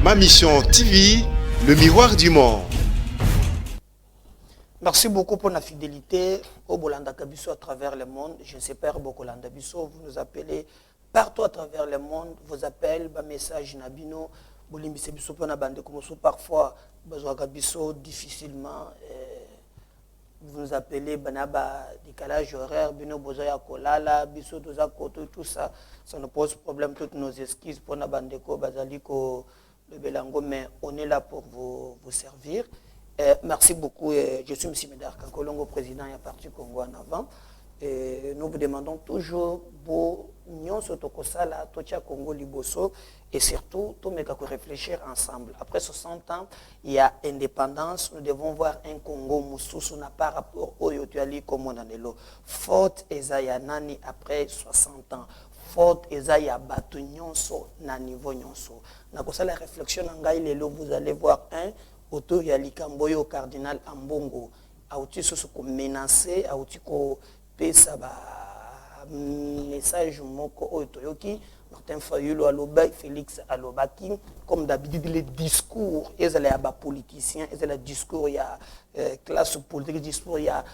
Ma Mission TV, le miroir du monde. Merci beaucoup pour la fidélité au Bolanda Kabiso à travers le monde. J'espère beaucoup Bolanda Kabiso. Vous nous appelez partout à travers le monde. Vos appels, vos messages, Nabino, Bolimbise Biso, parfois, Bazoa Kabiso, difficilement. Vous nous appelez Banaba, décalage horaire, Bino Bozoya Kolala, Biso Doza Koto, tout ça. Ça nous pose problème, toutes nos excuses pour Nabandeko, Bazaliko, le Belango, mais on est là pour vous servir. Merci beaucoup. Je suis M. Médard Kakolongo, président et parti Congo en avant. Nous vous demandons toujours beau Nyon Sotokosala, Tocha Congo Liboso et surtout tout mais réfléchir ensemble. Après 60 ans, il y a indépendance. Nous devons voir un Congo Moussoussou n'a pas rapport au Yotuali comme on en est là. Forte Ezaya Nani après 60 ans. Forte Ezaya Batu Nyonso na niveau Nyonso. Na la réflexion en Lelo, vous allez voir un autour ya likamboyo cardinal Ambongo auti soso ko menacer auti ko pesa ba message moko otoyoki Martin Fayulu aloba Félix alobaki comme d'habitude les discours ils allaient ba politiciens ils allaient discours il y a classe politique discours il y a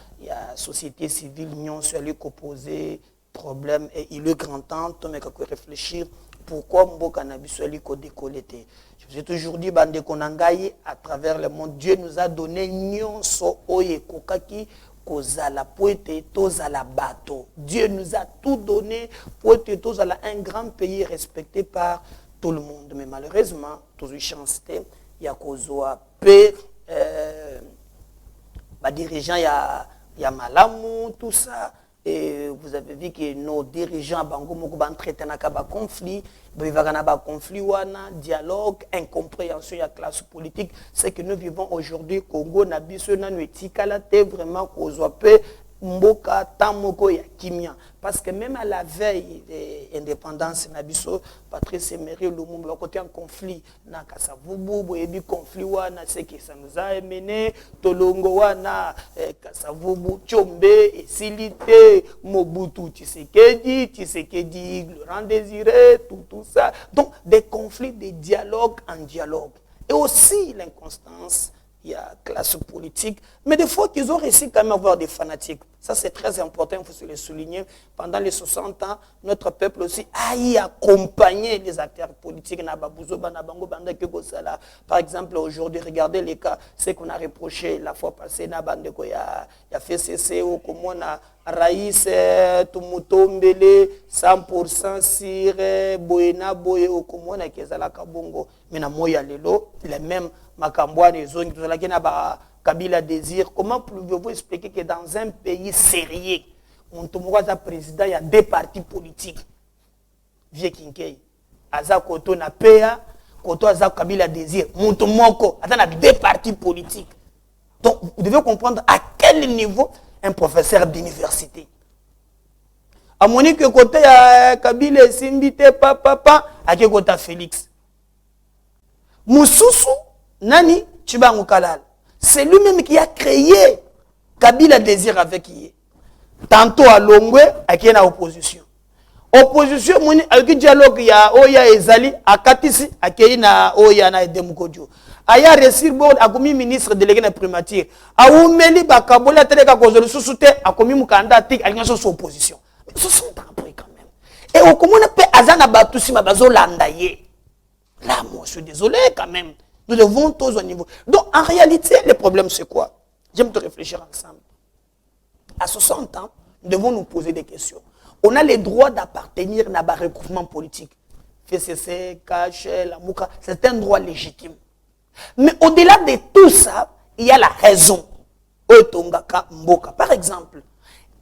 société civile union sur les opposer problème et il est grand temps de réfléchir pourquoi Mboka Nabiso ko décolleté. Je vous ai toujours dit bande konangaye à travers le monde Dieu nous a donné nyonso oye kokaki kozala poete tozala bateau. Dieu nous a tout donné poete tozala un grand pays respecté par tout le monde mais malheureusement tous les chances il y a kozwa pe ba dirigeants il y a malamu tout ça. Et vous avez vu que nos dirigeants bango moko bantraiter na ka ba conflit, conflit wana dialogue, incompréhension ya classe politique, c'est que nous vivons aujourd'hui Congo na biso na etikala te vraiment kozwa pe mboka tamoko ya kimia parce que même à la veille de l'indépendance nabiso Patrice Emery Lumumba côté en conflit na Kasavubu boyebi conflit wana c'est que ça nous a mené Tolongo wana Kasavubu Tchombe et Silité Mobutu Tshisekedi Laurent Désiré tout ça donc des conflits des dialogues en dialogue et aussi l'inconstance. Il y a classe politique, mais des fois qu'ils ont réussi quand même à avoir des fanatiques. Ça c'est très important, il faut se le souligner. Pendant les 60 ans, notre peuple aussi a accompagné les acteurs politiques. Par exemple, aujourd'hui, regardez les cas, ce qu'on a reproché la fois passée, il y a fait cesser au commun Raïs, Tumutombele, 100% Sire, Boena, Boye, au commun, Kezala Kabongo. Mais na moya lelo, les mêmes Makambouane et zones, Kabila désire. Comment pouvez-vous expliquer que dans un pays sérieux, on tombe président, il y a deux partis politiques. Vieux Kinkei, Aza Koto na PA, Koto Aza Kabila désire. Montomoko, il y a deux partis politiques. Donc, vous devez comprendre à quel niveau un professeur d'université. À mon que côté Kabila Simbite, papa, à quel côté Félix. Moussoussou, Nani, Chibango Kalal. C'est lui-même qui a créé Kabila Désir avec qui. Tantôt à Longwe, avec une opposition. Opposition, avec un dialogue, il y a Oya Ezali, à Katisi, avec une Oya na Demukodjo. Aya Resirbo, a commis ministre délégué de la primature. A Oumeli, Bakabola, Téléka Kozolo, Sousouté, a commis Mukanda, Tik, à l'union sur opposition. Mais 60 ans après quand même. Et au commun, Azana Batousi, Mabazo Landaye. Là, moi, je suis désolé quand même. Nous devons tous au niveau. Donc, en réalité, le problème, c'est quoi? J'aime te réfléchir ensemble. À 60 ans, nous devons nous poser des questions. On a le droit d'appartenir à un regroupement politique. FCC, KH, la Mouka, c'est un droit légitime. Mais au-delà de tout ça, il y a la raison. Mboka. Par exemple,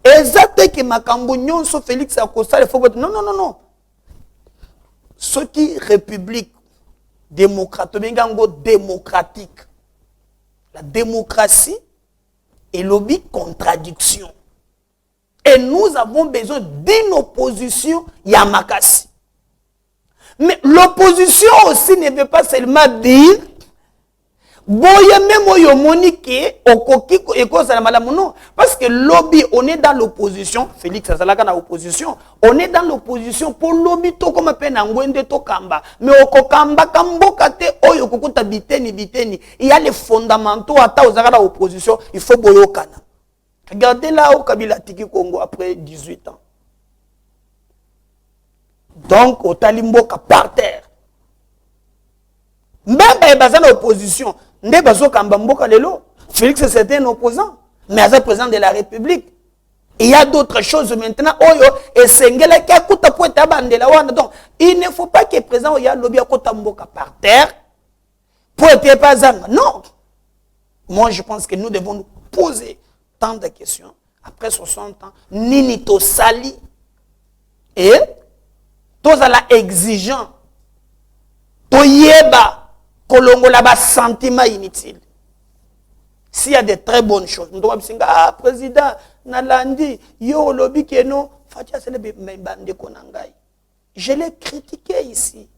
exactement que Makambo Nyonso Félix Acosta, il faut non. Ce qui république démocratique. La démocratie est lobby contradiction. Et nous avons besoin d'une opposition Yamakasi. Mais l'opposition aussi ne veut pas seulement dire boye même oyo monique okoki ekozala malamu non parce que lobby on est dans l'opposition Félix azalaka na opposition on est dans l'opposition pour lobby to comme pe na ngwende to kamba mais okokamba kamboka te oyo kokuta biteni il y a les fondamentaux ata ozaka na opposition il faut boyokana regardez là au Kabila tiki Congo après 18 ans donc otali mboka par terre Mbemba est basé dans l'opposition. Nde bazo kamba mboka lelo. Félix c'était un opposant. Mais il est président de la République. Et il y a d'autres choses maintenant. Oyo et sengela ki akuta po tabandela wana. Donc il ne faut pas que président ya lobby akota mboka par terre pour être pas zanga. Non. Moi je pense que nous devons nous poser tant de questions après 60 ans. Nini to sali et tous à la exigeant. To yeba kolongola ba sentiment inutile. S'il y a de très bonnes choses, nous devons dire ah président Nalandi yo lobby keno fatia selebe mbande konangai. Je l'ai critiqué ici.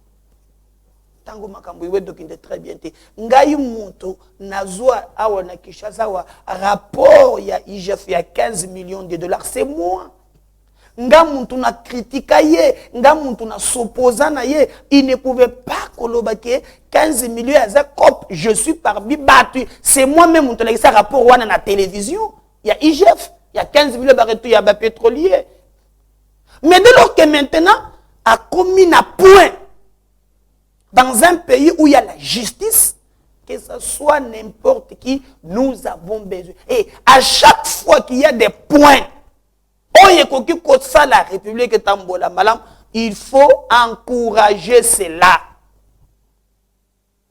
Tango makambo iwe dokinde très bien te. Ngai muto nazwa awa na Kinshasa wa rapport ya IGF ya 15 millions de dollars, c'est moi. Nga muntu na kritika ye, nga muntu na s'opposa na ye, il ne pouvait pas kolobake 15 millions à cop, je suis parmi battu. C'est moi-même muntu na ça rapport wana na télévision, il y a IGF, il y a 15 millions il y a pétrolier. Mais dès lors que maintenant a commis un point dans un pays où il y a la justice, que ce soit n'importe qui, nous avons besoin. Et à chaque fois qu'il y a des points la République Tambola Malam, il faut encourager cela.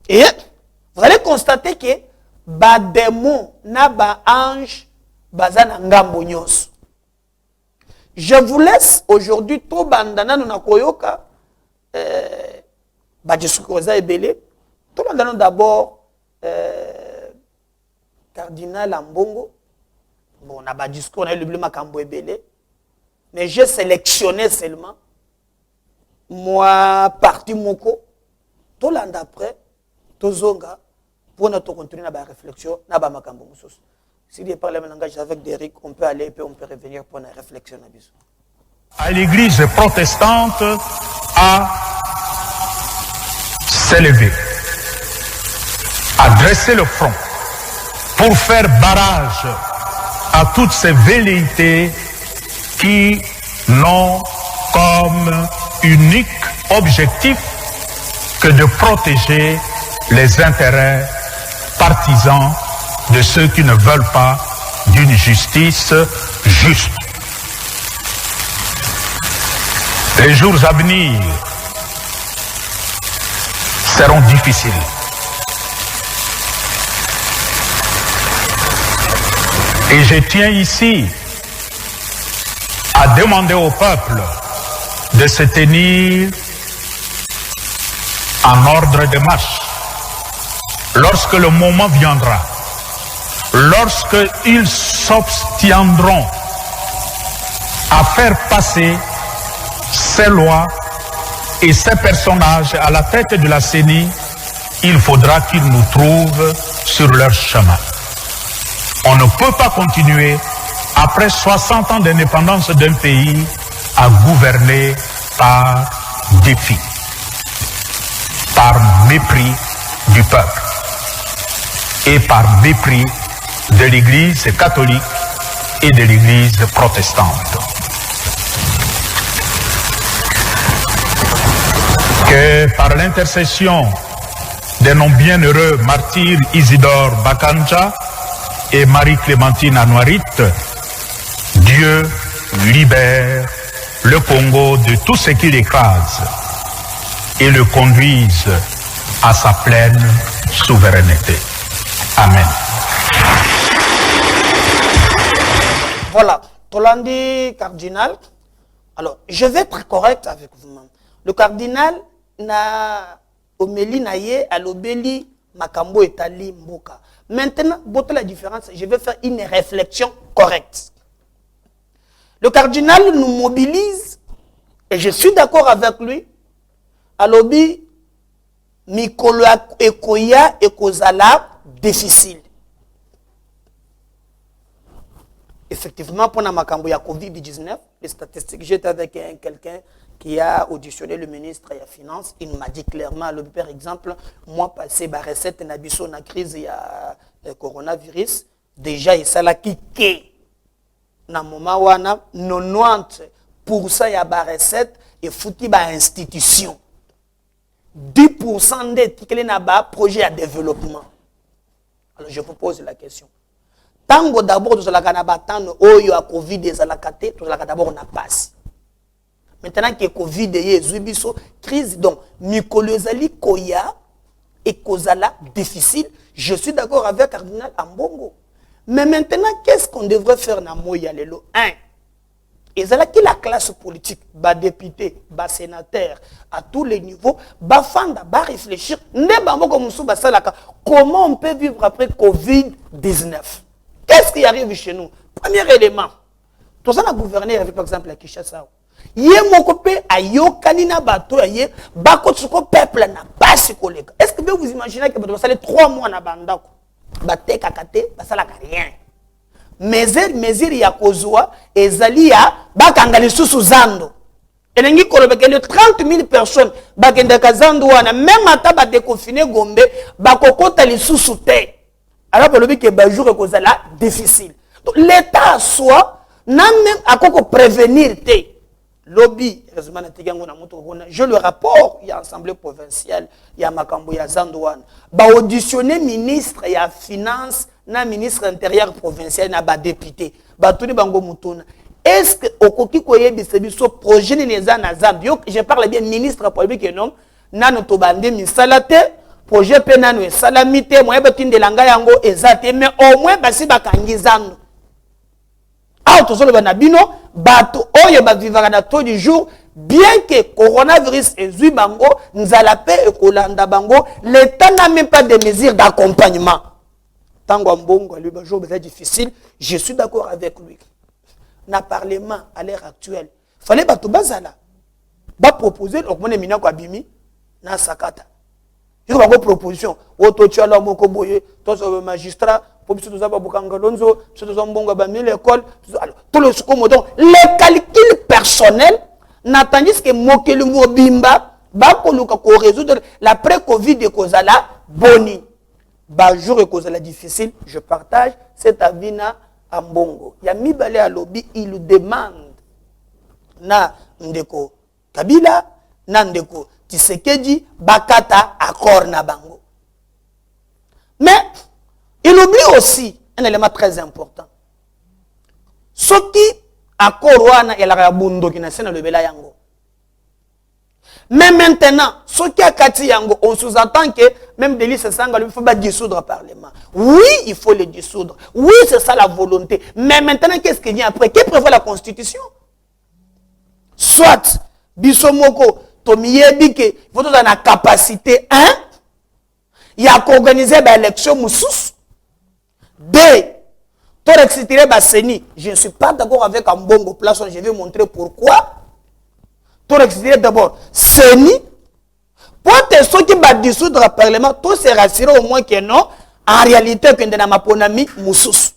Et vous allez constater que ba démon na ba ange bazana ngambo nyos. Je vous laisse aujourd'hui to bandana na koyoka ba discours ebele. To bandana d'abord cardinal Ambongo. Bon, on a pas discours, on a eu le makambo ebele. Mais j'ai sélectionné seulement moi parti moko tout l'an d'après tozonga pour notre continuer na ba réflexion na ba makambo mususu. Si il parle le langage avec Derrick, on peut aller et puis on peut revenir pour une réflexion na biso. À l'église protestante à s'élever, à dresser le front pour faire barrage à toutes ces velléités qui n'ont comme unique objectif que de protéger les intérêts partisans de ceux qui ne veulent pas d'une justice juste. Les jours à venir seront difficiles. Et je tiens ici à demander au peuple de se tenir en ordre de marche. Lorsque le moment viendra, lorsqu'ils s'obstiendront à faire passer ces lois et ces personnages à la tête de la CENI, il faudra qu'ils nous trouvent sur leur chemin. On ne peut pas continuer, après 60 ans d'indépendance d'un pays, à gouverner par défi, par mépris du peuple et par mépris de l'Église catholique et de l'Église protestante. Que par l'intercession de nos bienheureux martyrs Isidore Bakanja et Marie-Clémentine Anouarit, Dieu libère le Congo de tout ce qui l'écrase et le conduise à sa pleine souveraineté. Amen. Voilà, Tolandi cardinal. Alors, je vais être correct avec vous-même. Le cardinal na omeli na ye alobeli makambo etali mboka. Maintenant, botte la différence, je vais faire une réflexion correcte. Le cardinal nous mobilise, et je suis d'accord avec lui, alobi mikolo ekoya ekozala difficile. Effectivement, pendant ma campagne à Covid-19, les statistiques, j'étais avec quelqu'un qui a auditionné le ministre des Finances. Il m'a dit clairement, par exemple, moi, passé ma recette, na biso na crise, il y a coronavirus. Déjà, il s'est là qui na moment où 90% ya ba recette et fouti ba institution. 10% des tickets na ba projet à développement. Alors, je vous pose la question. Tango d'abord, nous allons battre oyo à Covid des alakate, nous allons d'abord na passe. Maintenant que Covid est zubiso crise donc mikolozali koya et kozala difficile, je suis d'accord avec Cardinal Ambongo. Mais maintenant qu'est-ce qu'on devrait faire na moya lelo 1. Ezala qui la classe politique, ba député, ba sénateur à tous les niveaux, ba fanda, ba réfléchir, ne bango comme sou ba salaka, comment on peut vivre après Covid-19? Qu'est-ce qui arrive chez nous? Premier élément. Tout ça, on a gouverné avec, par exemple, la Kinshasa. Yé mon copain, ayo kanina bato, yé, bako tsuko peuple n'a pas ce collègue. Est-ce que vous imaginez que vous allez 3 mois na bandako? Bate kakate, basala rien. Mesir ya kozwa, ezali ya, bakangali susu zando. Et nengi kolobeke le 30 000 personnes, bakende kazando wana, même ata ba déconfiné gombe, bakokota li susu te. Alors, pour le but que le jour est difficile. Donc, l'État soit, n'a même à quoi prévenir. Lobby, je le rapport, il y a l'Assemblée provinciale, il y a Makambo, il y a Zandouane. Bah, auditionner ministre, il y a finance, na ministre intérieur provincial, na ba député. Bah, tout le bango moutouna. Est-ce que, au koki koye bisebiso, projet n'eza na Zambio, je parle bien ministre pour le but que non, na notobande misalate, projet penano et salamité, moi betine de langa yango ezate, mais au moins basi bakangi zando. Ah, tout ça le banabino, bato oyo ba vivara na taux du jour, bien que coronavirus et zui bango, nzalape et kolanda bango, l'État n'a même pas de mesures d'accompagnement. Tango mbongo, le jour est difficile, je suis d'accord avec lui. Na parlement à l'heure actuelle, fallait bato bazala, ba proposer augmenter mina kwa bimi na sakata. Il y a une proposition. Tu as moko boye, tu as magistrat, pour que tu aies bokangalonzo, tu as bonga l'école, tout le secours. Donc, les calculs personnels, n'attendent que mokelu mobimba, ba ko résoudre l'après-Covid de kozala boni. Ba jour et kozala difficile, je partage cet avis na ambongo. Ya mibale à lobby, il demande na ndeko Kabila, na ndeko Tshisekedi bakata accord na bango. Mais il oublie aussi un élément très important. Ce qui accord wana elaka bundo ki na sena lebela yango. Mais maintenant, ce qui a kati yango, on sous-entend que même Delis Sanga il faut pas dissoudre le parlement. Oui, il faut le dissoudre. Oui, c'est ça la volonté. Mais maintenant, qu'est-ce qu'il y a après? Qu'est-ce que prévoit la Constitution? Soit Bissomoko il faut avoir la capacité, il y a qu'organiser l'élection moussous. Je ne suis pas d'accord avec un bon place, je vais montrer pourquoi. D'abord, Seni, pour te ceux qui va dissoudre le Parlement, tout se rassurer au moins que non, en réalité, que nous avons ponami moussous.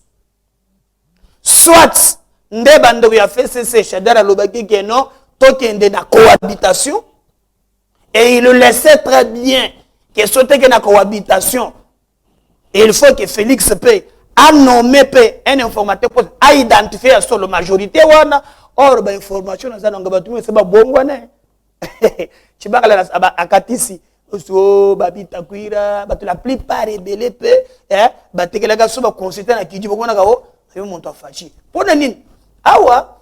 Soit, nous avons fait cesser Chadara Lobaki que non, tout qui est dans la cohabitation. Et il le laissait très bien que sauter que la cohabitation. Et il faut que Félix P a nommé P un informateur pour identifier la seule majorité. Or, l'information, c'est pas bon. Tu vas à Katisi. La plupart des rebelles, les gars sont consultés à Kidji. Pour nous, awa,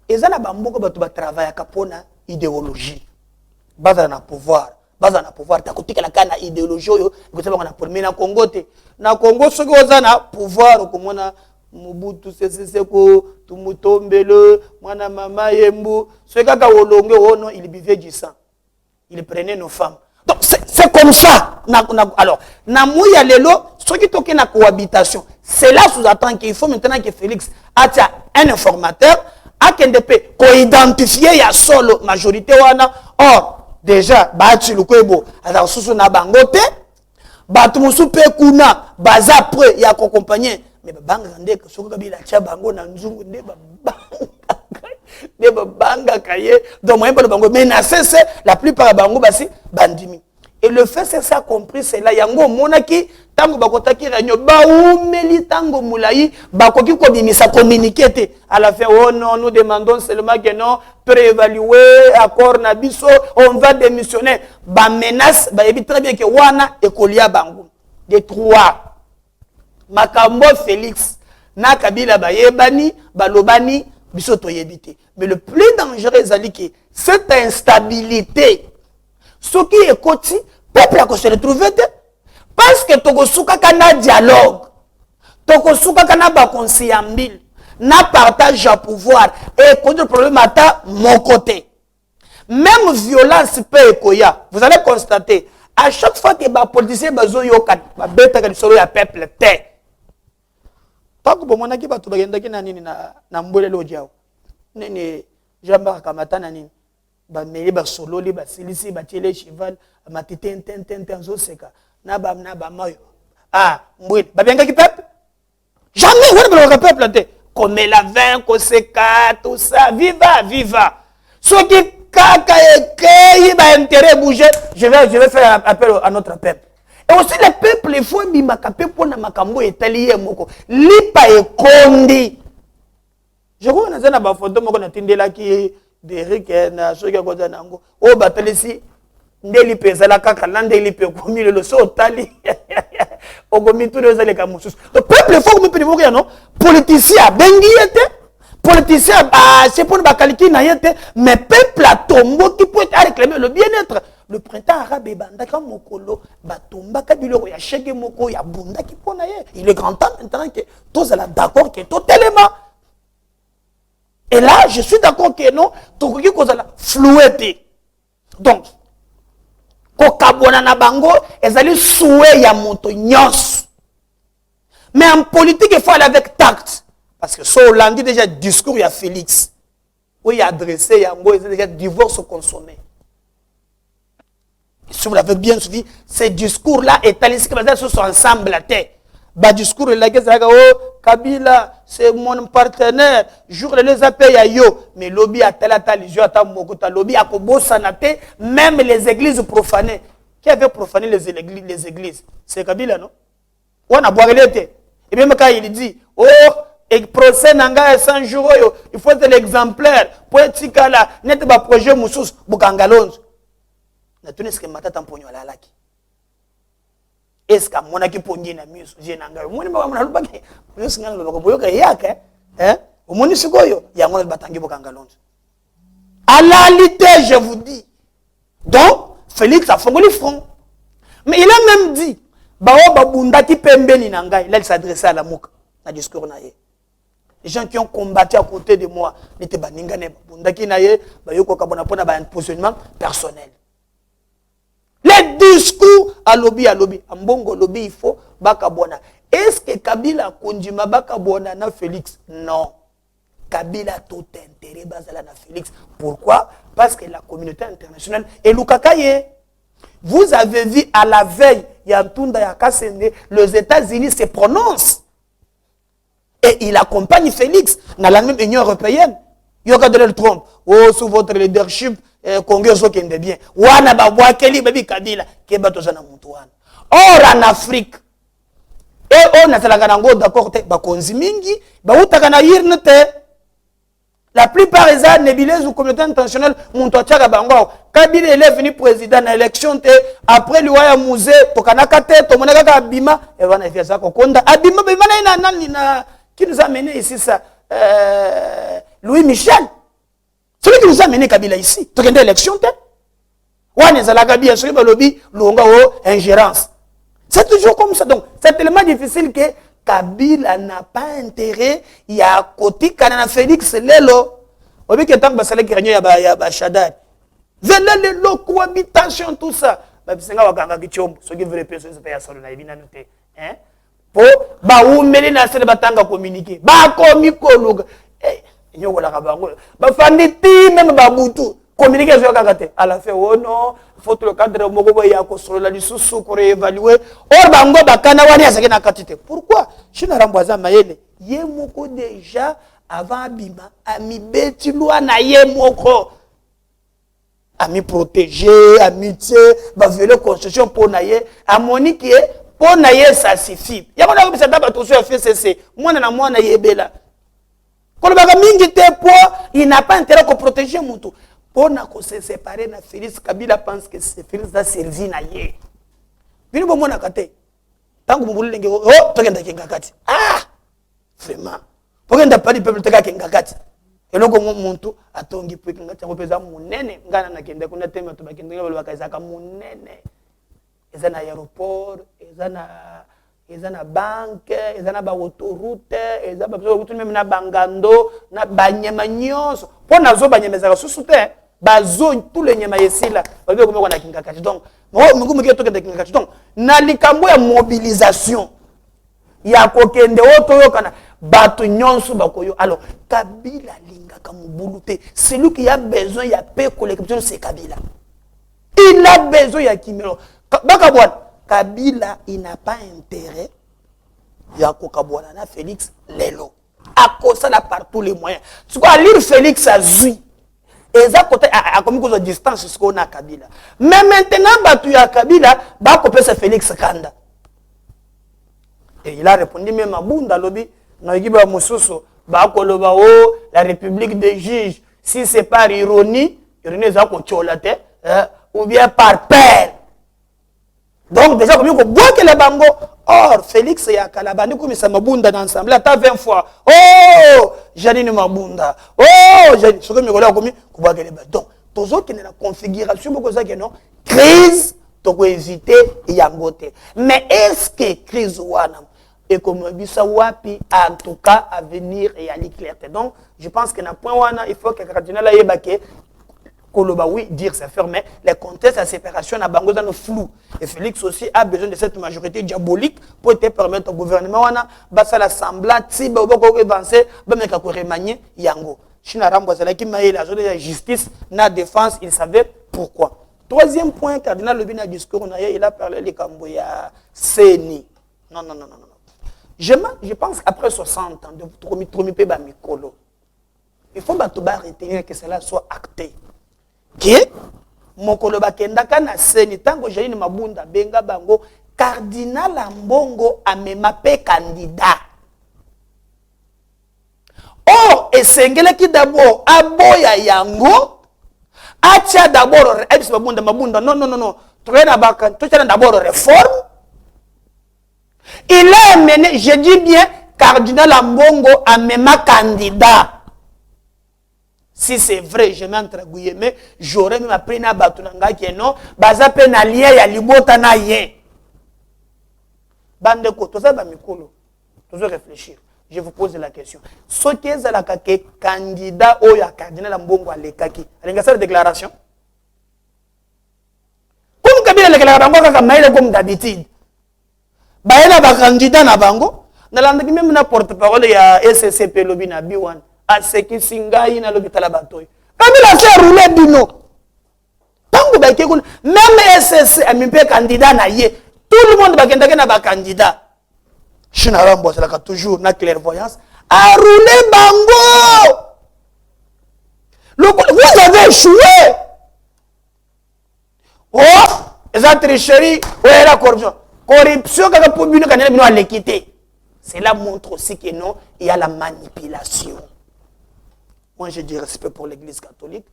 ils ont travaillé pour l'idéologie. Baza na pouvoir ta kotika la kana idéologie yo ko na premier na Congo te na Congo soki oza na pouvoir komona Mobutu Sese Seko tumutombele mwana mama Yembu soki kaka olonge ono il buvait du sang, il prenait nos femmes. Donc c'est comme ça alors na mouya lelo soki toke na cohabitation, c'est là sous-attend qu'il faut maintenant que Félix atia un informateur a kendepe ko identifier ya solo majorité wana. Or déjà, Bati Lukwebo, alors sous na bangote, bato mosusu pe kuna baza prêt ya accompagner mais babanga ndeka soko kabila tia bango na nzungu nde babanga kaye donc moyen pas le bango mais na cesse la plupart ya bango basi bandimi et le fait c'est ça compris c'est là yango monaki tango bakotaki réunion baumeli tango mulai bakoki ko bimisa communiquer à la fin oh non nous demandons seulement que non préévaluer accord na biso on va démissionner ba menace ba yebi très bien que wana ekolia bango de trois Makambo Félix na Kabila bayebani balobani biso toyebite mais le plus dangereux c'est que cette instabilité ce qui est koti peuple a se retrouver parce que tokosuka kana dialogue tokosuka kana ba conseil na partage à pouvoir et contre le problème à mon côté même violence peut ekoya vous allez constater à chaque fois que les politiciens besoin yoka ba beta ka solo ya peuple te tant que bomona ki bato bagendaki na nini na mbwelelo diao nene Jean-Marc Kamata na nini ba meli ba solo li ba silisi ba tele cheval matete ten zo seka na ba mayo mbwele ba benga ki peuple jamais ouais ba peuple te comme la vin ko seka tout ça viva ce qui kaka et ba intérêt bouger je vais faire appel à notre peuple. Et aussi le peuple, il faut que makape pour na makambo etaliye moko. Lipa e kondi. Je vois na ba photo moko na tindela ki Derrick na soki ko za nango. O batalisi ndeli pesa la kaka landeli pe komi le so tali. O gomi tout les ale kamusus. Le peuple il faut que me pene non politicien bengi était politicien c'est pour ba kaliki na yete mais peuple a tombo qui peut réclamer le bien-être. Le printemps arabe est bandaka mokolo batomba kabilo ya chege moko ya bunda ki pona ye. Il est grand temps maintenant que tous là d'accord que totalement. Et là je suis d'accord que non to koki ko zala floueté. Donc ko kabona na bango ezali souhait ya moto nyos. Mais en politique il faut aller avec tact parce que so Hollande déjà discours ya Félix. Oui adressé yango c'est déjà divorce consommé. Si vous l'avez bien suivi, ces discours-là établissent que les sont ensemble à terre. Bah discours là oh Kabila c'est mon partenaire, jour les appels à yo, mais lobby a tel allusion à ta mokota lobby a kobo sanate même les églises profanées. Qui avait profané les églises? C'est Kabila non? On a boire l'été. Et même quand il dit oh et procès nanga 100 jours il faut être l'exemplaire pour être là net ba projet musus bukangalonzo. Na tuni ske matata mponyo ala laki eska mona ki pongi na miso je nanga moni ba mona lubaki miso ngana ba boyoka yake omoni sikoyo ya ngona batangi bokanga lonzo à la réalité je vous dis donc Félix a fongoli front mais il a même dit bawo babunda ki pembeni na ngai là il s'adressait à la mouka na discours na ye les gens qui ont combattu à côté de moi n'étaient pas ningane babunda ki na ye ba yoko kabona pona ba positionnement personnel. Les discours à lobby, ambongo lobby, il faut bakabona. Est-ce que Kabila kondima bakabona na Félix? Non. Kabila tout intérêt basala na Félix. Pourquoi? Parce que la communauté internationale est l'ukakaye. Vous avez vu à la veille, Yantunda Yakasende, les États-Unis se prononcent. Et il accompagne Félix dans la même Union européenne. Yoka Donald Trump, oh, sous votre leadership, Congrès au Kende bien. Wana babwa keli babi Kabila, keba tozana mutuana. Or en Afrique, et on a talaganango d'accord te, bakonzi mingi, ba utakana yirne te. La plupart des gens nébuleuses ou communauté internationale, Munto Tchaga Bango, Kabila est venu président à l'élection, après lui a musée, Tokanaka te, Tomonaka Abima, et on a fait ça, Kokonda. Abima, qui nous a mené ici ça? Louis Michel. Celui qui nous a mené Kabila ici. Tu as une élection, tu as ingérence. C'est toujours comme ça. Donc, c'est tellement difficile que Kabila n'a pas intérêt. Il y a à côté, quand on a Félix, Lelo. On dit que tant que ça, il y a Shaddad. Venez le cohabitation, tout ça. Ceux qui veulent répéter, c'est pas ça. Hein? Pour où mêler na sele batanga communiquer ba komi koluga nyoko la kabango ba fandi ti même ba butu communiquer sur la carte. À la fin, oh non, il faut que le cadre de ya construire la sous pour évaluer. Or, bango bakana wani asake na katite. Pourquoi? Je ne ramboisa mayele. Ye moko déjà avant abima, ami beti loi na ye moko. Ami protégé, amitié, va violer constitution pour naye. À monique, pour naye ça suffit. Ya kona ko bisa daba to so FCC. Moi na ye bela. Quand il n'a pas intérêt à protéger mon tout. Pour se séparer de Félix, Kabila pense que c'est Félix qui a servi na ye. Vini bon mona kate. Tant que vous voulez oh, tu as kinga kati. Ah! Vraiment. Pour que pas du peuple te kinga kati. Et donc mon tout atongi pour kinga tsango peza munene ngana na kende kuna tema to bakende ba kaisaka munene. Eza na aéroport, eza na banque, eza na ba autoroute, eza ba autoroute même na bangando, na banyama nyonso. Po nazo banyama za susu te, bazo tous les nyama yesila. Ba be ko na kinga kati. Donc, mungu muke to kinga kati. Donc, na likambo ya mobilisation. Ya kokende oto yokana bato nyonso bakoyo. Alors, Kabila lingaka mubulute. Celui qui a besoin ya paix collective c'est Kabila. Il a besoin ya kimelo. Bakabwana Kabila, il n'a pas intérêt. Il y a Kokabwana na Félix Lelo. À cause ça par tous les moyens. Tu vois, lire Félix à Zui. Et ça, côté, à combien de distance, ce qu'on a Kabila. Mais maintenant, Batu ya Kabila, Bakopé c'est Félix Kanda. Et il a répondu même à Bunda Lobi, Nagiba Moussoso, Bakoloba, oh, la République des juges, si c'est par ironie, ironie, ça qu'on tcholate, ou bien par père. Donc déjà, comme on voit que les bango, or Félix et Akalabani, comme ça mabunda dans l'ensemble, t'as 20 fois. Oh, Janine Mabunda. Oh, Janine. Ce que me voilà comme voit que les bango. Donc, tous autres qui ont la configuration, beaucoup ça que non, crise, tu peux éviter yangote. Mais est-ce que crise ouana et comme ça wapi en tout cas à venir et à l'éclairter. Donc, je pense que na point ouana, il faut que cardinal aille baquer. Koloba, oui, dire c'est fermé. Les contextes à séparation à Bango dans le flou. Et Félix aussi a besoin de cette majorité diabolique pour te permettre au gouvernement de l'Assemblée, de avancer, de remanier Yango. China Ramboisala qui m'a eu la journée de la justice, la défense, il savait pourquoi. Troisième point, cardinal Lobina discours, il a parlé de Kamboya Seni. Non. Je pense qu'après 60 ans de Tromipé Bamikolo, il faut retenir que cela soit acté. Qui mokolo bakendaka na seni tango Janine Mabunda benga bango cardinal Ambongo amema pe candidat. Or esengele ki d'abord aboya yango atia d'abord Mabunda non tu as d'abord réforme. Il a amené, je dis bien cardinal Ambongo amema candidat. Si c'est vrai, je m'entre guillemets, j'aurais même appris na batunanga qui est non, baza pe na lien ya libota na yen. Bande ko, tout ça va mikolo. Toujours réfléchir. Je vous pose la question. Ce qui est la kake candidat au ya cardinal Mbongo alekaki. Alinga sa déclaration. Comme Kabila déclaration kaka maile comme d'habitude. Baena ba candidat na bango, na landaki même na porte-parole ya SCP Lobi na B1. À ce qui s'ingaille dans l'hôpital Batoy. Kabila s'est roulé bino. Tant que même SSC a mis un candidat na ye, tout le monde va na candidat. Chinarambo, c'est toujours na clairvoyance. A roulé bango. Vous avez échoué. Oh, la tricherie, ouais, la corruption. Corruption, quand on peut bino à l'équité. Cela montre aussi que non, il y a la manipulation. Moi, j'ai du respect pour l'Église catholique.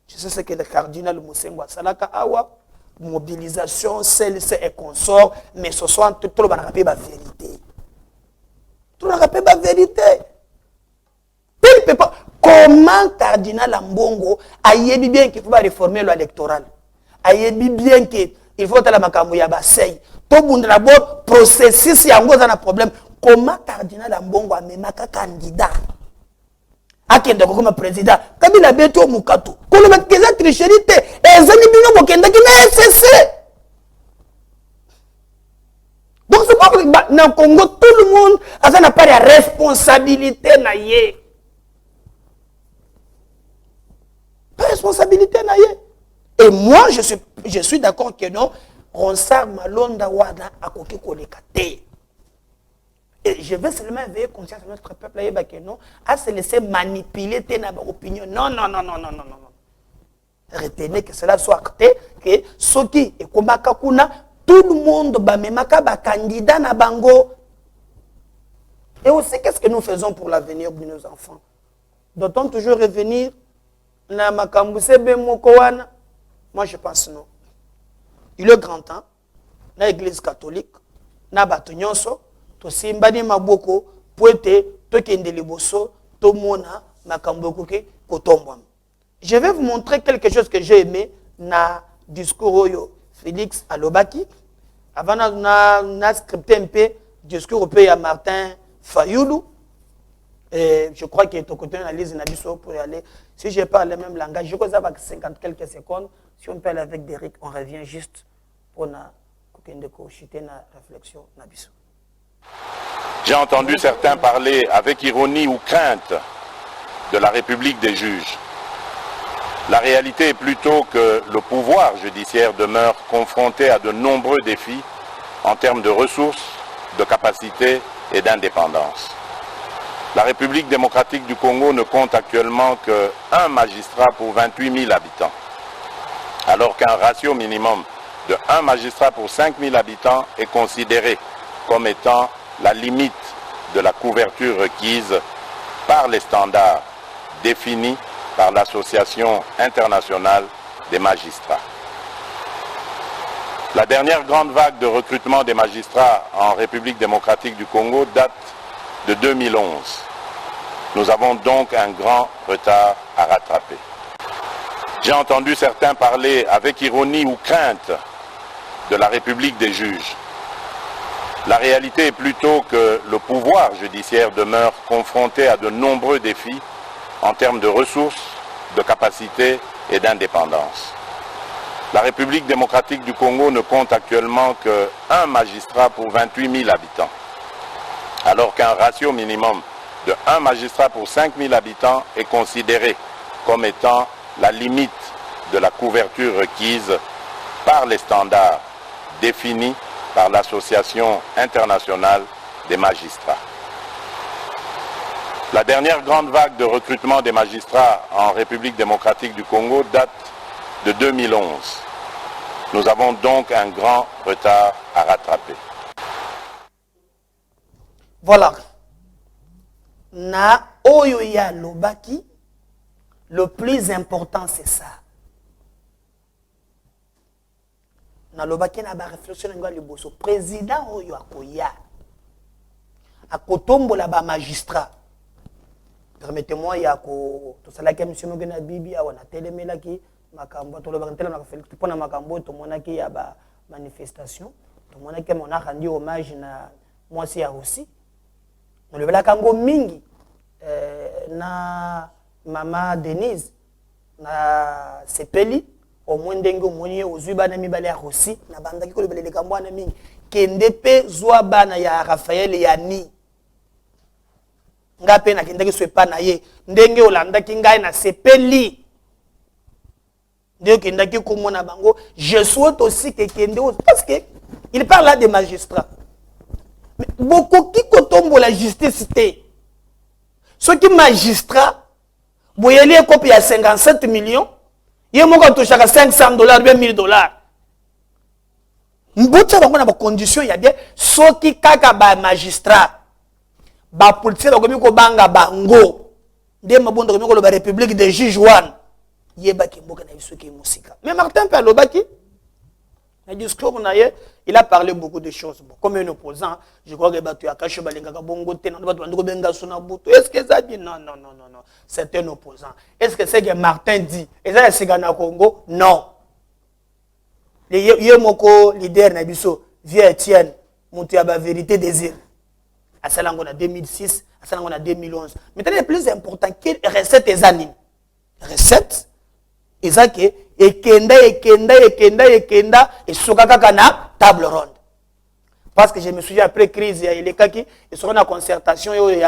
Je sais ce que le cardinal Moussengo Salaka Awa, mobilisation, celle-ci et consort, mais ce soit tout le monde a la vérité. Tout le monde a la vérité. Comment cardinal Ambongo a dit bien qu'il faut réformer l'électoral, a dit bien qu'il faut que la makamou ya basei, tout le monde d'abord processus yango un problème. Comment cardinal Ambongo a même un candidat? Akenda comme président Kabila beto mukato koloma keza tricherie te ezani bino bokenda ki na SSC. Donc c'est pas que dans Congo tout le monde a sa part de responsabilité na ye. responsabilité naïe. Et moi, je suis d'accord que non, Ronsard Malonda Wada a koki kolekate. Et je veux seulement éveiller conscience de notre peuple que non, à se laisser manipuler tes opinions. Non, non, non, non, non, non, non. Retenez que cela soit acté, que Soki et Komakakuna, tout le monde bamemaka ba candidat na bango. Et aussi, qu'est-ce que nous faisons pour l'avenir de nos enfants? Doit-on toujours revenir na makambuse bemokowana? Moi, je pense non. Il est grand temps, na l'église catholique, na batonyonso, to simbani maboko, poete, to kende liboso, to mona, makamboko ke, kotombwam. Je vais vous montrer quelque chose que j'ai aimé na discours oyo Félix Alobaki. Avant na scripté un peu discours au pays à Martin Fayoulou. Et je crois qu'il est au côté de l'analyse Nabiso pour y aller. Si je parle le même langage, je crois avec 50 quelques secondes. Si on parle avec Derek, on revient juste pour na réflexion Nabiso. J'ai entendu certains parler avec ironie ou crainte de la République des juges. La réalité est plutôt que le pouvoir judiciaire demeure confronté à de nombreux défis en termes de ressources, de capacités et d'indépendance. La République démocratique du Congo ne compte actuellement qu'un magistrat pour 28 000 habitants, alors qu'un ratio minimum de 1 magistrat pour 5 000 habitants est considéré comme étant la limite de la couverture requise par les standards définis par l'Association internationale des magistrats. La dernière grande vague de recrutement des magistrats en République démocratique du Congo date de 2011. Nous avons donc un grand retard à rattraper. J'ai entendu certains parler avec ironie ou crainte de la République des juges. La réalité est plutôt que le pouvoir judiciaire demeure confronté à de nombreux défis en termes de ressources, de capacités et d'indépendance. La République démocratique du Congo ne compte actuellement qu'un magistrat pour 28 000 habitants, alors qu'un ratio minimum de 1 magistrat pour 5 000 habitants est considéré comme étant la limite de la couverture requise par les standards définis par l'Association internationale des magistrats. La dernière grande vague de recrutement des magistrats en République démocratique du Congo date de 2011. Nous avons donc un grand retard à rattraper. Voilà. Na Oyoya Lobaki, le plus important c'est ça. Na Lobaki na ba réflexion ngwa liboso président Oyo akoya. Akotombola ba magistrat. Permettez-moi, il y a tout ça là que monsieur Mogena Bibi a on a télémela qui makambo to loba ntela na Félix pona makambo to monaki ya ba manifestation to monaki mon a rendu hommage na moi si a aussi on le kango mingi na mama Denise na sepeli au moins ndenge monier ozuba na mibale ya aussi na bandaki ko le belele kambo na mingi kende pe zwa bana ya Raphaël ya ni ngape na kendaki swepa na ye ndenge olandaki ngai na sepeli ndenge kendaki komona bango je souhaite aussi que kende parce que il parle là des magistrats mais beaucoup qui kotombo la justice té ceux qui magistrats boyeli copie à 57 millions ye moko touchaka $500 ou bien $1000 mbotsa bango na ba condition ya bien ceux qui kaka ba magistrat ba politique bakomi ko banga bango nde mabondo komi ko ba république des juges one yeba ki mboka na biso ki musika mais Martin Palobaki na discours na ye il a parlé beaucoup de choses bon comme un opposant je crois que batu akache balinga ka bongo te na batu bandiko benga suna butu est-ce que ça dit non non non non non c'est un opposant est-ce que c'est que Martin dit et ça c'est Ghana Congo non ye moko leader na biso vieux Etienne mutu ya ba vérité désir à ça en 2006, à ça en 2011. Maintenant, le plus important, quelle recette est anime? Recette, et ça que ekenda, et sokaka na table ronde. Parce que je me souviens après crise, il y a les kaki, et sur une concertation, il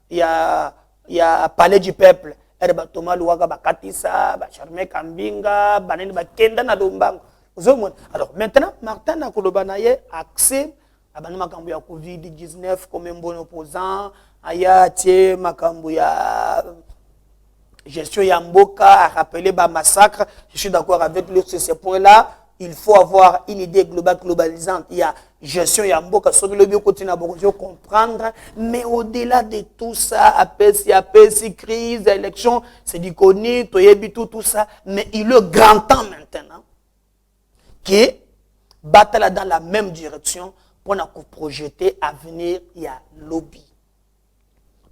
y a palais du peuple, ere batoma luwaka bakatisa ba Charme Kambinga baneni bakenda na Lombango. Alors maintenant Martin nakoloba na ye accès abana makambo ya Covid-19 comme un bon opposant aya tie makambo ya gestion ya mboka a rappelé ba massacre. Je suis d'accord avec lui sur ce point là. Il faut avoir une idée globale, globalisante. Il y a gestion, il y a mboka, sur le bio continue à comprendre. Mais au-delà de tout ça, APC, crise, élection, c'est du connu, tout ça. Mais il est grand temps maintenant que bataille dans la même direction pour nous projeter à venir. Il y a lobby.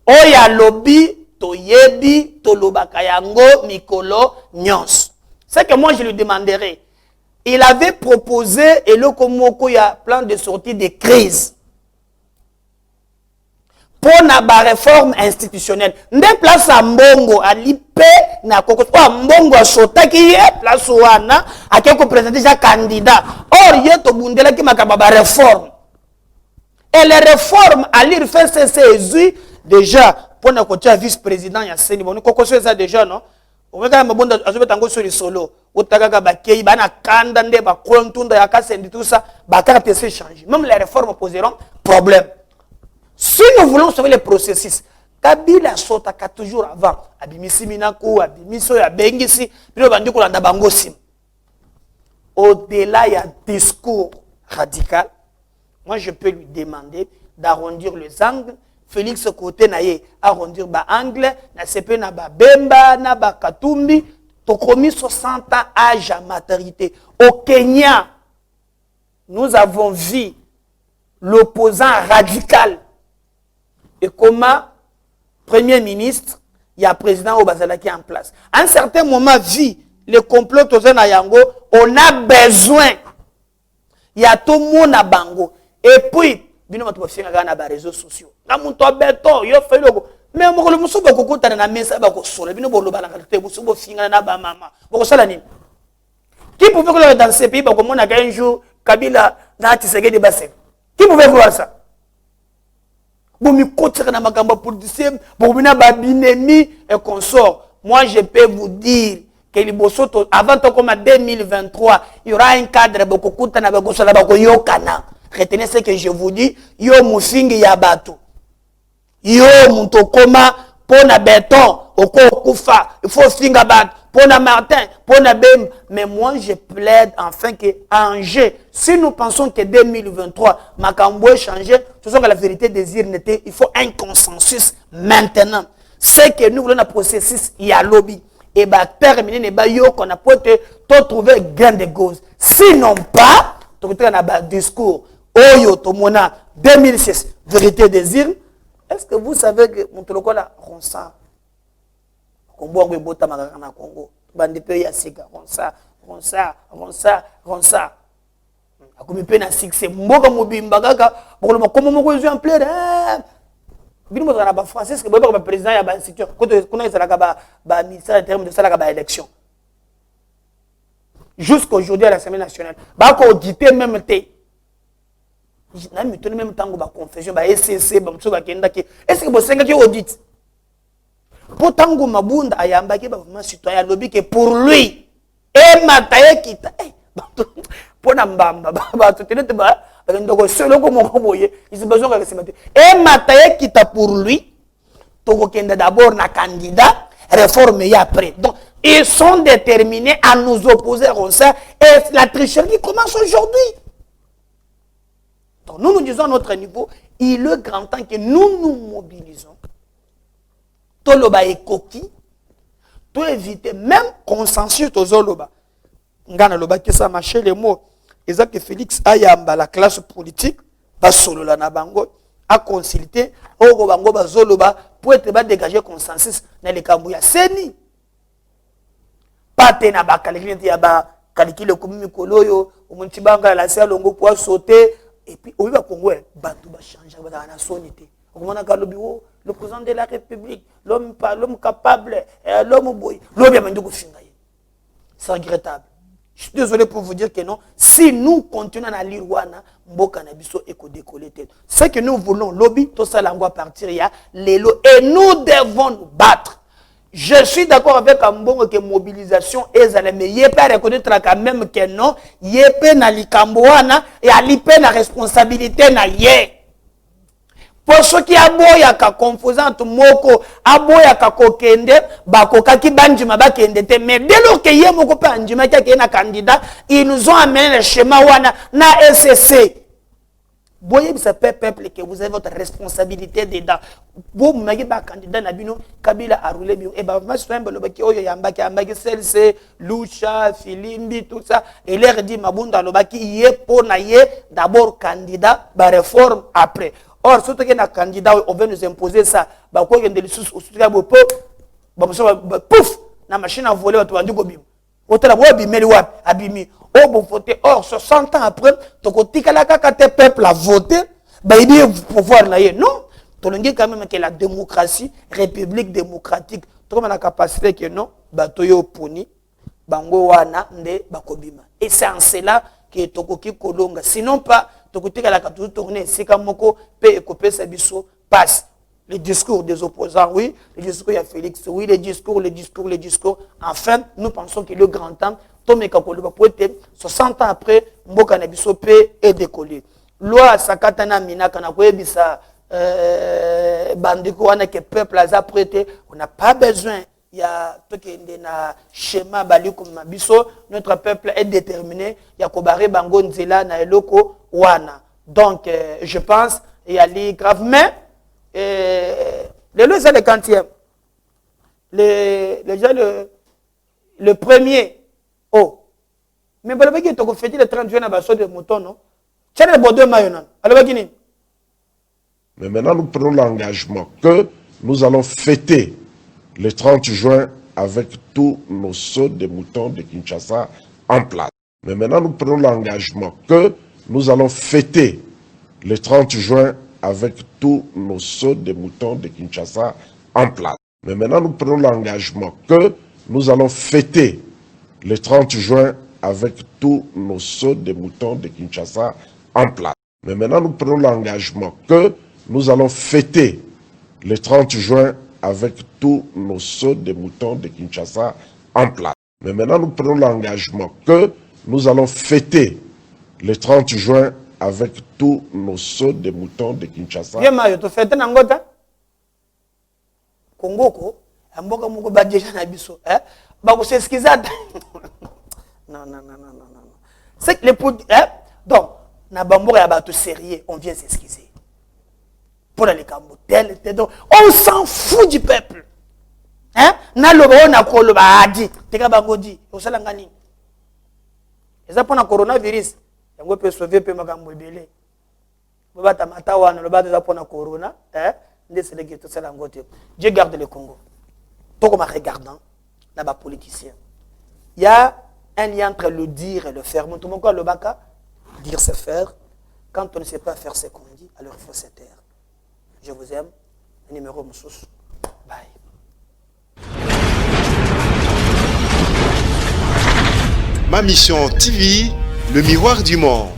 Oh, il y a lobby, toyebi, tolobakayango, mikolo, nyons. C'est que moi je lui demanderai. Il avait proposé, et le Komoko, il y a plan de sortie de crise. Pour la réforme institutionnelle. Nde place à Mbongo, à l'IP, na koko, Mbongo a sauté qui est place au Wana, à quelqu'un présenté déjà candidat. Or, il y a tout le monde qui m'a réforme. Et les réformes, à l'IR fait c'est déjà, pour notre côté vice-président, il y a Séni, bon, nous ça déjà, non? On va mabonda azobetango sur le solo otaka bakei bana kanda nde ba kontunda ya kasendi tout ça bakaka pese changer même les réformes poseront problème si nous voulons sauver le processus Kabila sotaka toujours avant abimisi minako abimiso ya bengisi bino bandi kolanda bango sim au-delà il y a discours radical. Moi je peux lui demander d'arrondir les angles. Félix côté naye arrondir ba angle na CP na ba Bemba na ba Katumbi to commis 60 ans âge à maturité. Au Kenya, nous avons vu l'opposant radical et comment premier ministre, il y a président Obazala qui est en place. À un certain moment, vu le complot Tozen Ayango, on a besoin. Il y a tout le monde à Bango. Et puis, bino matu bafinga na ba réseaux sociaux na muntu abeto yo felo mais mo ko musu ba ko kutana na mesa ba ko sola bino bolo ba la kalite musu bo finga na ba mama bo ko sala nini qui pouvait que dans ce pays ba ko mona un jour Kabila na Tshisekedi basse qui pouvait voir ça bo mi kotira na makamba politicien bo bina ba binemi et consort. Moi je peux vous dire que libosoto avant comme 2023 il y aura un cadre ba ko kutana ba ko sola ba ko yokana. Retenez ce que je vous dis. Yo mufingi ya bato. Yo mutokoma pona béton oko kufa. Il faut finga bat pona Martin, pona Bem. Mais moi je plaide enfin que Angers, si nous pensons que 2023 Makambo est changé, ce sont que la vérité désire n'était, il faut un consensus maintenant. C'est que nous voulons un processus il y a lobby et bah terminer ne ba yo qu'on a peut trouver gain de cause. Sinon pas, tu as un discours. Oyo Tomona 2006 vérité désir. Est-ce que vous savez que mon tolokola ronsa Congo ngwe bota magana na Congo bande pe ya sika ronsa akomi pe na succès mboka mobimba kaka bokolo komo moko en plein bino mo na ba français que ba président ya ba institution koto kuna ezala ka ba ministère terme de sala ka ba élection jusqu'aujourd'hui à l'Assemblée nationale ba ko auditer même té na mitoni même tango ba confession ba SCC ba mutso ba kenda ke est-ce que bo senga ki audit pour tango mabunda ayamba ke ba vraiment citoyen lobby que pour lui et mataye kita pour na mbamba ba to tenete ba ndoko solo ko moko boye ils ont besoin que se mette et mataye kita pour lui to ko kenda d'abord na candidat réforme et après donc ils sont déterminés à nous opposer à ça et la tricherie commence aujourd'hui. Donc nous nous disons à notre niveau, il est grand temps que nous nous mobilisons. Tout le bas est coquille, tout éviter, même consensus aux oloba. Ngana loba que ça marche les mots. Exact que Félix Ayamba, la classe politique, pas solo la nabango, a consulté, au bango bazoloba, pour être dégager consensus dans les Kambouya. C'est pas tena ba calcul ya ba calcul comme mikoloyo omuntibanga la sia longo pour sauter et puis au va Congo bantu ba changer ba na sonité okomona ka lobi le président de la République l'homme capable l'homme boy lobi amendu ko finga ye c'est regrettable. Je suis désolé pour vous dire que non, si nous continuons à lire wana mboka na biso eko décoller tête ce que nous voulons lobby tout ça langue partir ya lelo et nous devons nous battre. Je suis d'accord avec Ambongo que mobilisation est à la mais il peut reconnaître quand même que non, il peut na likamboana et à l'ipé na responsabilité na yé. Pour ceux qui aboyaka composante moko, aboyaka kokende, bakokaki banjima bakende te, mais dès lors que yé moko pa anjima ki na candidat, ils nous ont amené le schéma wana na SCC. Boyez ce peuple que vous avez votre responsabilité dedans. Vous m'avez pas candidat Nabino Kabila a roulé bien. Et ben moi je suis un peu le baki oyo yambaki ambaki celle Lucha Filimbi tout ça et leur dit mabunda le baki yé pour na yé d'abord candidat ba réforme après. Or surtout que na candidat on veut nous imposer ça. Ba quoi que de sous surtout que pouf na machine à voler tu vas dire bim. Otala bo bimeli wapi abimi. Oh, vous votez. Or, 60 ans après, tu as peuple a voté, il y a pouvoir. Non, tu as quand même que la démocratie, république démocratique, tu as la capacité que non, tu as puni, bango wana nde bakobima. Et c'est en cela que tu as kolonga. Sinon pas, tu as tourner, c'est comme moko, pe ekopé sabiso, passe. Les discours des opposants, oui. Les discours de Félix, oui. Les discours. Enfin, nous pensons qu'il est le grand temps. 60 ans après, Mboka Nabiso est décollé. Loi Sakatana Mina Kanakoebisa Bandiko wana que peuple a prêté, on n'a pas besoin. Il y a tout qui est dans schéma Balikou Mabiso, notre peuple est déterminé. Il y a Kobare Bango Nzela na Eloko Wana. Donc, je pense, il y a les graves, mais les lois c'est le quantième. Le premier. Oh, mais vous avez dit que vous faites le 30 juin à Basso de Mouton, non? C'est le Bordeaux Mayonan. Mais maintenant, nous prenons l'engagement que nous allons fêter le 30 juin avec tous nos sauts de moutons de Kinshasa en place. Mais maintenant, nous prenons l'engagement que nous allons fêter le 30 juin avec tous nos sauts de moutons de Kinshasa en place. Mais maintenant, nous prenons l'engagement que nous allons fêter le 30 juin avec tous nos sauts de moutons de Kinshasa en place. Mais maintenant, nous prenons l'engagement que nous allons fêter le 30 juin avec tous nos sauts de moutons de Kinshasa en place. Mais maintenant, nous prenons l'engagement que nous allons fêter le 30 juin avec tous nos sauts de moutons de Kinshasa. Non. C'est que les donc, na bambour ya bato sérieux, on vient s'excuser. Pour les cambo on s'en fout du peuple. Hein? Na lobo na kolo ba adi, teka bango di, o sala ngani. Eza pona coronavirus, yango pe sauver pe makambo ebele. Boba tamata wana loba eza pona corona, hein? Ndese le geto sala ngote. Dieu garde le Congo. Toko ma regardant na ba politicien. Il y a un lien entre le dire et le faire. Tout le monde le baka, dire c'est faire. Quand on ne sait pas faire ce qu'on dit, alors il faut se taire. Je vous aime. Numéro Moussous. Bye. Ma mission TV, le miroir du monde.